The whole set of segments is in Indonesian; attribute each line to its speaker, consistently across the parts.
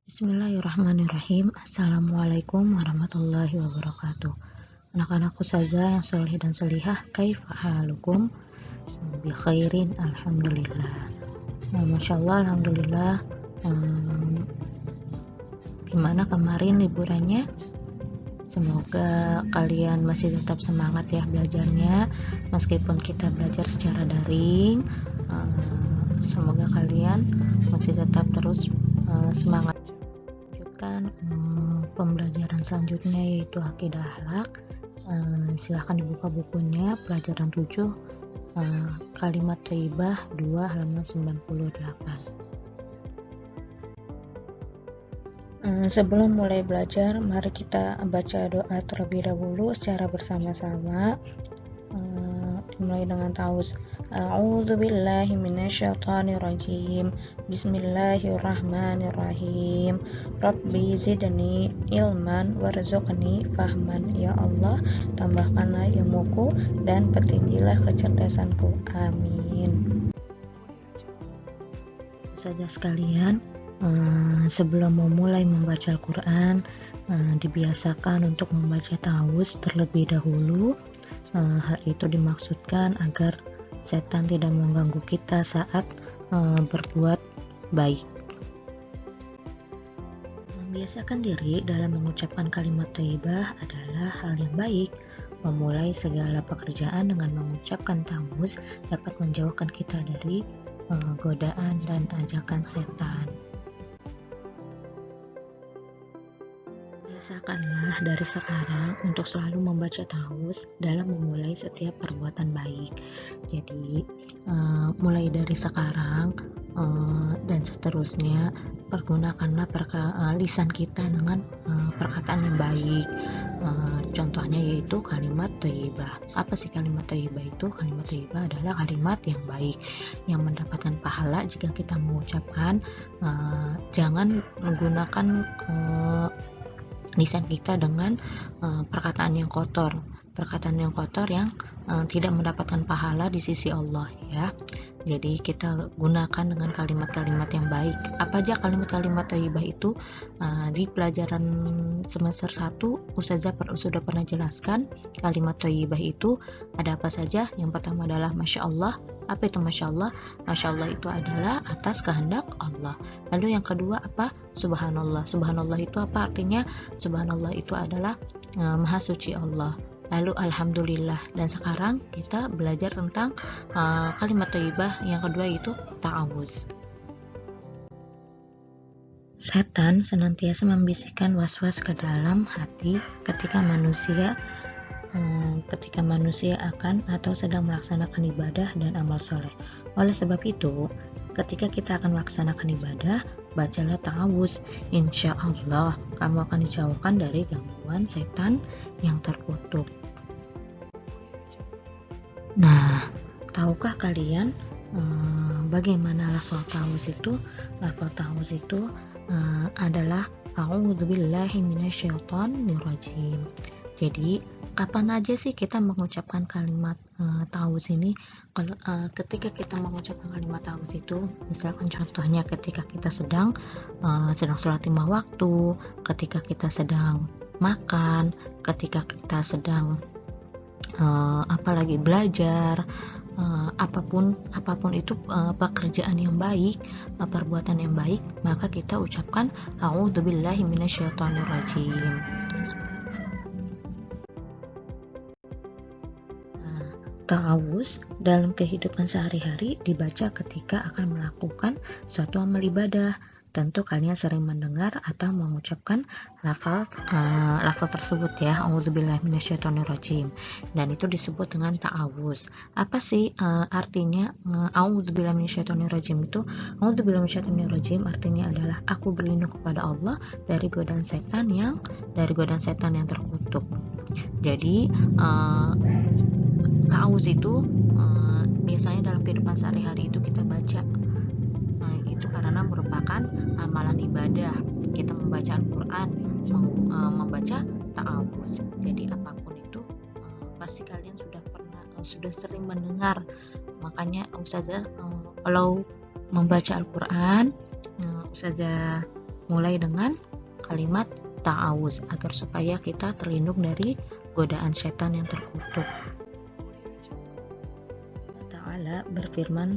Speaker 1: Bismillahirrahmanirrahim. Assalamualaikum warahmatullahi wabarakatuh. Anak-anakku saja yang soleh dan solihah, kaifa halukum? Bi khairin, alhamdulillah. Masya Allah, alhamdulillah. Gimana kemarin liburannya? Semoga kalian masih tetap semangat ya belajarnya, meskipun kita belajar secara daring. Semoga kalian masih tetap terus semangat. Lanjutkan pembelajaran selanjutnya, yaitu akidah akhlak. Silahkan dibuka bukunya, pelajaran 7, kalimat thayyibah 2 halaman 98. Sebelum mulai belajar, mari kita baca doa terlebih dahulu secara bersama-sama. Dimulai dengan ta'awuz. A'udzu billahi minasyaitonir rajim. Bismillahirrahmanirrahim. Rabbi zidni ilman warzuqni fahman. Ya Allah, tambahkanlah ilmuku dan petinggilah kecerdasanku. Amin. Saja sekalian, sebelum memulai membaca Al-Quran, dibiasakan untuk membaca ta'awuz terlebih dahulu. Hal itu dimaksudkan agar setan tidak mengganggu kita saat berbuat baik. Membiasakan diri dalam mengucapkan kalimat thayyibah adalah hal yang baik. Memulai segala pekerjaan dengan mengucapkan ta'awuz dapat menjauhkan kita dari godaan dan ajakan setan. Biasakanlah dari sekarang untuk selalu membaca ta'awuz dalam memulai setiap perbuatan baik. Jadi mulai dari sekarang dan seterusnya, pergunakanlah lisan kita dengan perkataan yang baik. Contohnya yaitu kalimat thayyibah. Apa sih kalimat thayyibah itu? Kalimat thayyibah adalah kalimat yang baik yang mendapatkan pahala jika kita mengucapkan. Jangan menggunakan lisan kita dengan perkataan yang kotor yang tidak mendapatkan pahala di sisi Allah ya. Jadi kita gunakan dengan kalimat-kalimat yang baik. Apa aja kalimat-kalimat thayyibah itu? Di pelajaran semester 1 Ustazah sudah pernah jelaskan kalimat thayyibah itu ada apa saja. Yang pertama adalah Masya Allah. Apa itu Masya Allah? Masya Allah itu adalah atas kehendak Allah. Lalu yang kedua apa? Subhanallah. Subhanallah itu apa artinya? Subhanallah itu adalah Maha Suci Allah. Lalu Alhamdulillah. Dan sekarang kita belajar tentang kalimat thayyibah yang kedua, yaitu ta'awuz. Setan senantiasa membisikkan was-was ke dalam hati ketika manusia akan atau sedang melaksanakan ibadah dan amal soleh. Oleh sebab itu, ketika kita akan melaksanakan ibadah, bacalah ta'awuz. Insya Allah kamu akan dijauhkan dari gangguan setan yang terkutuk. Nah, tahukah kalian bagaimana lafal ta'awuz itu? Lafal ta'awuz itu adalah a'udzubillahi minasyaitonirrajim. Jadi kapan aja sih kita mengucapkan kalimat ta'awuz ini? Kalau ketika kita mengucapkan kalimat ta'awuz itu, misalkan contohnya ketika kita sedang sholat 5 waktu, ketika kita sedang makan, ketika kita sedang apalagi belajar, apapun itu pekerjaan yang baik, perbuatan yang baik, maka kita ucapkan a'udzubillahi minasyaitonirrajim. Ta'awuz dalam kehidupan sehari-hari dibaca ketika akan melakukan suatu amal ibadah. Tentu kalian sering mendengar atau mengucapkan lafal tersebut ya, a'udzubillahi minasyaitonirrajim, dan itu disebut dengan ta'awuz. Apa sih artinya a'udzubillahi minasyaitonirrajim itu? A'udzubillahi minasyaitonirrajim artinya adalah aku berlindung kepada Allah dari godaan setan yang terkutuk. Jadi ta'awuz itu biasanya dalam kehidupan sehari-hari itu kita baca. Itu karena merupakan amalan ibadah. Kita membaca Al-Quran, membaca ta'awuz. Jadi apapun itu pasti kalian sudah sering mendengar. Makanya Ustazah kalau membaca Al-Quran, Ustazah mulai dengan kalimat ta'awuz agar supaya kita terlindung dari godaan setan yang terkutuk. Ta'ala berfirman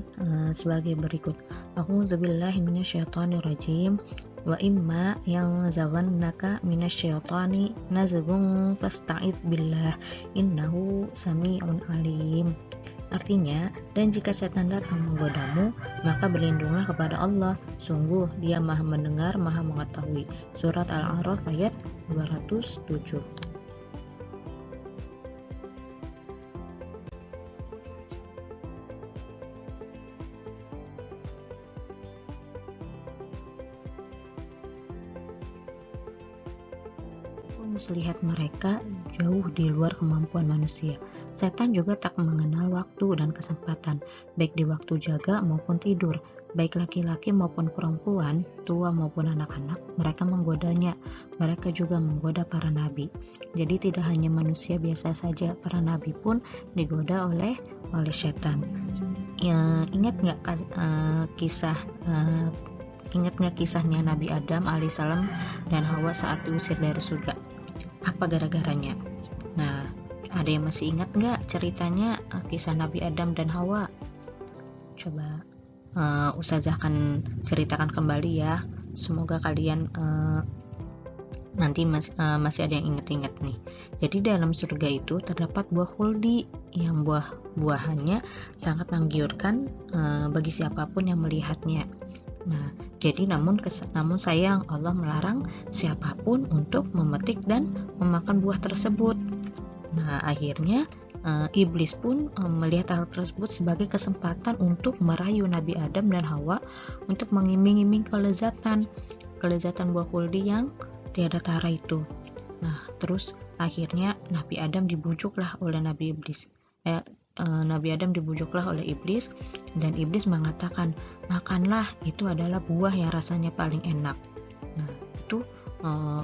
Speaker 1: sebagai berikut. A'udzubillahi minasyaitonirrajim. Wa imma yanzaghannaka minasyaitani nazghun fasta'idz billah innahu sami'un alim. Artinya, dan jika setan datang menggodamu, maka berlindunglah kepada Allah. Sungguh, Dia Maha Mendengar, Maha Mengetahui. Surat Al-A'raf ayat 207. Melihat mereka jauh di luar kemampuan manusia. Setan juga tak mengenal waktu dan kesempatan, baik di waktu jaga maupun tidur, baik laki-laki maupun perempuan, tua maupun anak-anak, mereka menggodanya. Mereka juga menggoda para nabi. Jadi tidak hanya manusia biasa saja, para nabi pun digoda oleh setan. Ya, ingat nggak kisahnya Nabi Adam alaihissalam dan Hawa saat diusir dari surga? Apa gara-garanya? Nah, ada yang masih ingat nggak ceritanya kisah Nabi Adam dan Hawa? Coba Ustazah akan ceritakan kembali ya. Semoga kalian nanti masih ada yang ingat-ingat nih. Jadi dalam surga itu terdapat buah khuldi yang buah-buahannya sangat menggiurkan bagi siapapun yang melihatnya. Nah, jadi namun sayang Allah melarang siapapun untuk memetik dan memakan buah tersebut. Nah, akhirnya iblis pun melihat hal tersebut sebagai kesempatan untuk merayu Nabi Adam dan Hawa untuk mengiming-iming kelezatan buah khuldi yang tiada tara itu. Nah, terus akhirnya Nabi Adam dibujuklah oleh Nabi Adam dibujuklah oleh iblis, dan iblis mengatakan, makanlah, itu adalah buah yang rasanya paling enak. Nah, itu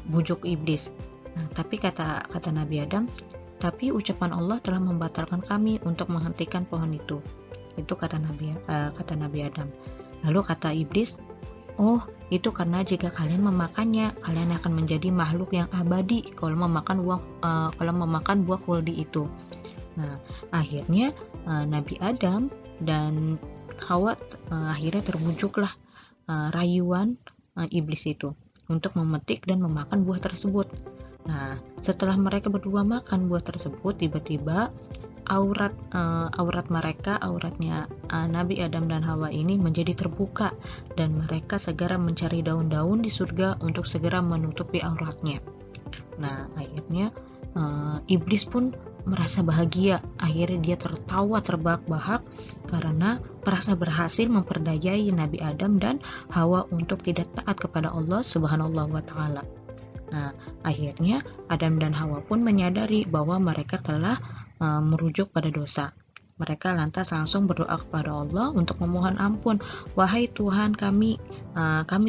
Speaker 1: bujuk iblis. Nah, tapi kata Nabi Adam, tapi ucapan Allah telah membatalkan kami untuk menghentikan pohon itu. Itu kata Nabi Adam. Lalu kata iblis, oh, itu karena jika kalian memakannya, kalian akan menjadi makhluk yang abadi kalau memakan buah khuldi itu. Nah, akhirnya Nabi Adam dan Hawa akhirnya terbujuklah rayuan iblis itu untuk memetik dan memakan buah tersebut. Nah, setelah mereka berdua makan buah tersebut, tiba-tiba auratnya Nabi Adam dan Hawa ini menjadi terbuka, dan mereka segera mencari daun-daun di surga untuk segera menutupi auratnya. Nah, akhirnya iblis pun merasa bahagia. Akhirnya dia tertawa terbahak-bahak karena merasa berhasil memperdayai Nabi Adam dan Hawa untuk tidak taat kepada Allah Subhanahu wa Ta'ala. Nah, akhirnya Adam dan Hawa pun menyadari bahwa mereka telah merujuk pada dosa. Mereka lantas langsung berdoa kepada Allah untuk memohon ampun. Wahai Tuhan kami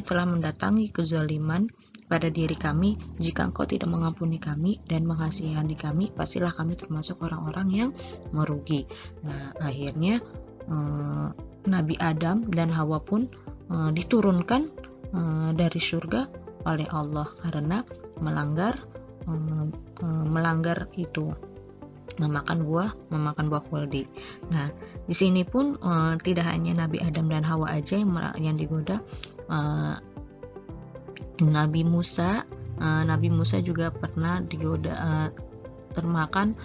Speaker 1: telah mendatangi kezaliman pada diri kami. Jika Engkau tidak mengampuni kami dan mengasihani kami, pastilah kami termasuk orang-orang yang merugi. Nah, akhirnya Nabi Adam dan Hawa pun diturunkan dari surga oleh Allah karena melanggar itu, memakan buah khuldi. Nah, di sini pun tidak hanya Nabi Adam dan Hawa aja yang digoda. Nabi Musa juga pernah digoda, termakan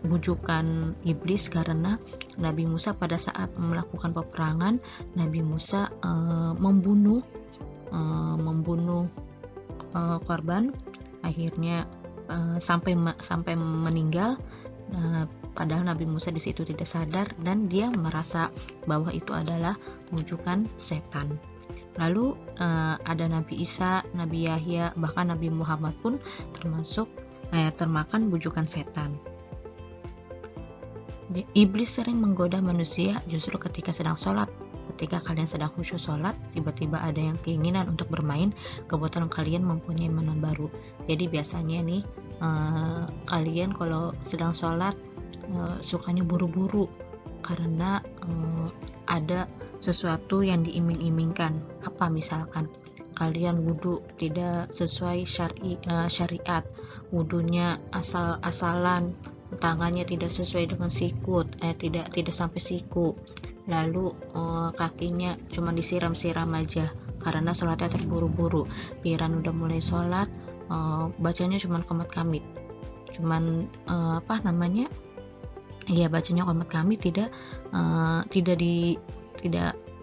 Speaker 1: bujukan iblis karena Nabi Musa pada saat melakukan peperangan, Nabi Musa membunuh korban, akhirnya sampai meninggal. Padahal Nabi Musa di situ tidak sadar dan dia merasa bahwa itu adalah bujukan setan. Lalu ada Nabi Isa, Nabi Yahya, bahkan Nabi Muhammad pun termakan bujukan setan. Iblis sering menggoda manusia justru ketika sedang sholat. Ketika kalian sedang khusyuk sholat, tiba-tiba ada yang keinginan untuk bermain, kebetulan kalian mempunyai mainan baru. Jadi biasanya nih kalian kalau sedang sholat sukanya buru-buru karena ada sesuatu yang diiming-imingkan. Apa misalkan? kalian wudhu tidak sesuai syariat, wudhunya asal-asalan, tangannya tidak sesuai dengan sikut, tidak sampai siku, lalu kakinya cuma disiram-siram aja karena sholatnya terburu-buru, piran udah mulai sholat, bacanya cuma qomat kamit, cuman bacanya qomat kamit, tidak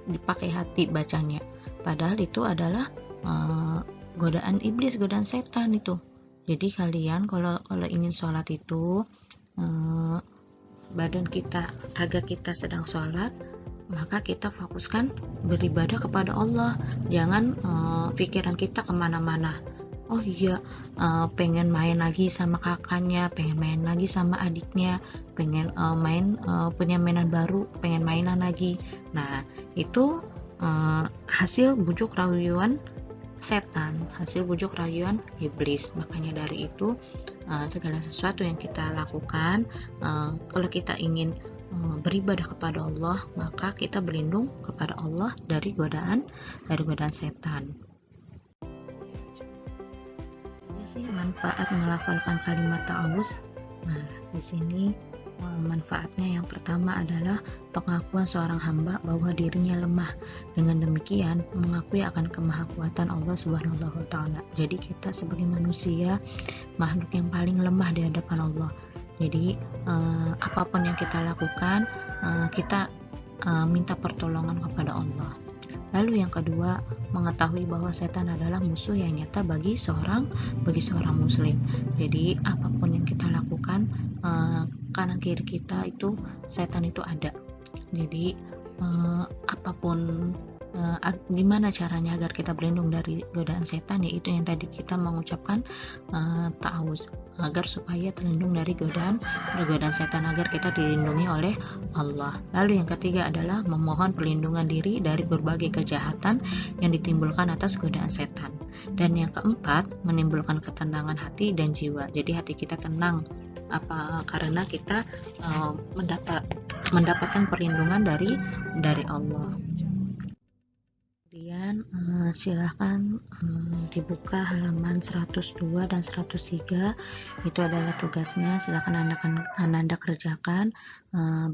Speaker 1: dipakai hati bacanya, padahal itu adalah godaan iblis, godaan setan itu. Jadi kalian kalau ingin sholat itu, badan kita, raga kita sedang sholat, maka kita fokuskan beribadah kepada Allah. Jangan pikiran kita kemana-mana. Oh iya, pengen main lagi sama kakaknya, pengen main lagi sama adiknya, pengen punya mainan baru, pengen mainan lagi. Nah, itu hasil bujuk rayuan setan, hasil bujuk rayuan iblis. Makanya dari itu, segala sesuatu yang kita lakukan, kalau kita ingin beribadah kepada Allah, maka kita berlindung kepada Allah dari godaan setan. Ini sih manfaat melafalkan kalimat ta'awuz. Nah, di sini manfaatnya yang pertama adalah pengakuan seorang hamba bahwa dirinya lemah. Dengan demikian mengakui akan kemahakuatan Allah Subhanahu wa taala. Jadi kita sebagai manusia, makhluk yang paling lemah di hadapan Allah. Jadi apapun yang kita lakukan, kita minta pertolongan kepada Allah. Lalu yang kedua, mengetahui bahwa setan adalah musuh yang nyata bagi seorang muslim. Jadi apapun yang kita lakukan, kanan kiri kita itu setan itu ada. Jadi apapun, gimana caranya agar kita berlindung dari godaan setan, yaitu yang tadi kita mengucapkan ta'awuz, agar supaya terlindung dari godaan setan, agar kita dilindungi oleh Allah. Lalu yang ketiga adalah memohon perlindungan diri dari berbagai kejahatan yang ditimbulkan atas godaan setan. Dan yang keempat, menimbulkan ketenangan hati dan jiwa. Jadi hati kita tenang, karena kita mendapatkan perlindungan dari Allah. Kemudian silahkan dibuka halaman 102 dan 103, itu adalah tugasnya. Silahkan Anda kerjakan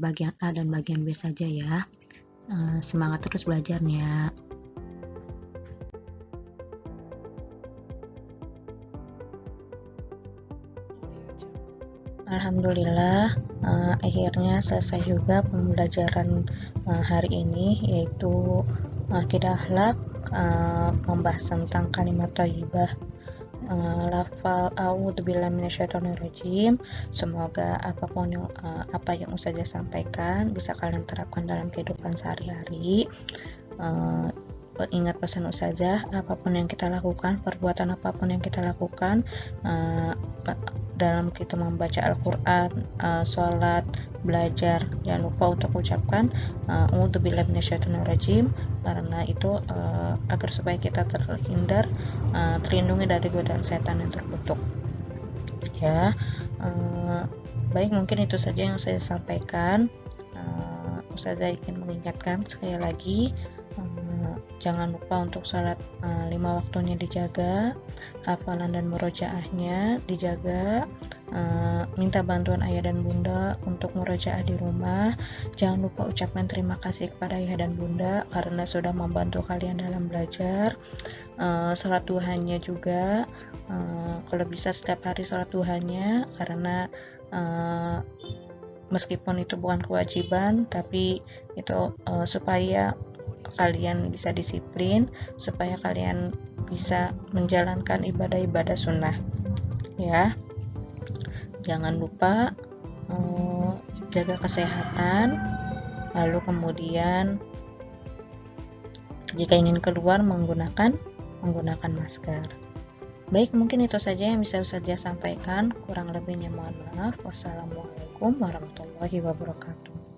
Speaker 1: bagian A dan bagian B saja ya. Semangat terus belajarnya. Alhamdulillah, akhirnya selesai juga pembelajaran hari ini, yaitu akidah akhlak, membahas tentang kalimat thayyibah, lafal a'udzubillahi minasyaitonirrajim. Semoga apa yang Ustazah sampaikan bisa kalian terapkan dalam kehidupan sehari-hari. Ingat pesan Ustazah, apapun yang kita lakukan, perbuatan apapun yang kita lakukan, dalam kita membaca Al-Quran, sholat, belajar, jangan lupa untuk ucapkan a'udzubillahi minasyaitonirrajim, karena itu agar supaya kita terlindungi dari godaan setan yang terkutuk ya. Baik, mungkin itu saja yang saya sampaikan. Ustazah ingin mengingatkan sekali lagi, jangan lupa untuk sholat 5 waktunya dijaga, hafalan dan murojaahnya dijaga, minta bantuan ayah dan bunda untuk murojaah di rumah. Jangan lupa ucapkan terima kasih kepada ayah dan bunda karena sudah membantu kalian dalam belajar. Sholat duhanya juga, kalau bisa setiap hari sholat duhanya, karena meskipun itu bukan kewajiban, tapi itu supaya kalian bisa disiplin, supaya kalian bisa menjalankan ibadah-ibadah sunnah ya. Jangan lupa jaga kesehatan, lalu kemudian jika ingin keluar menggunakan masker. Baik, mungkin itu saja yang bisa Ustazah sampaikan. Kurang lebihnya mohon maaf. Wassalamualaikum warahmatullahi wabarakatuh.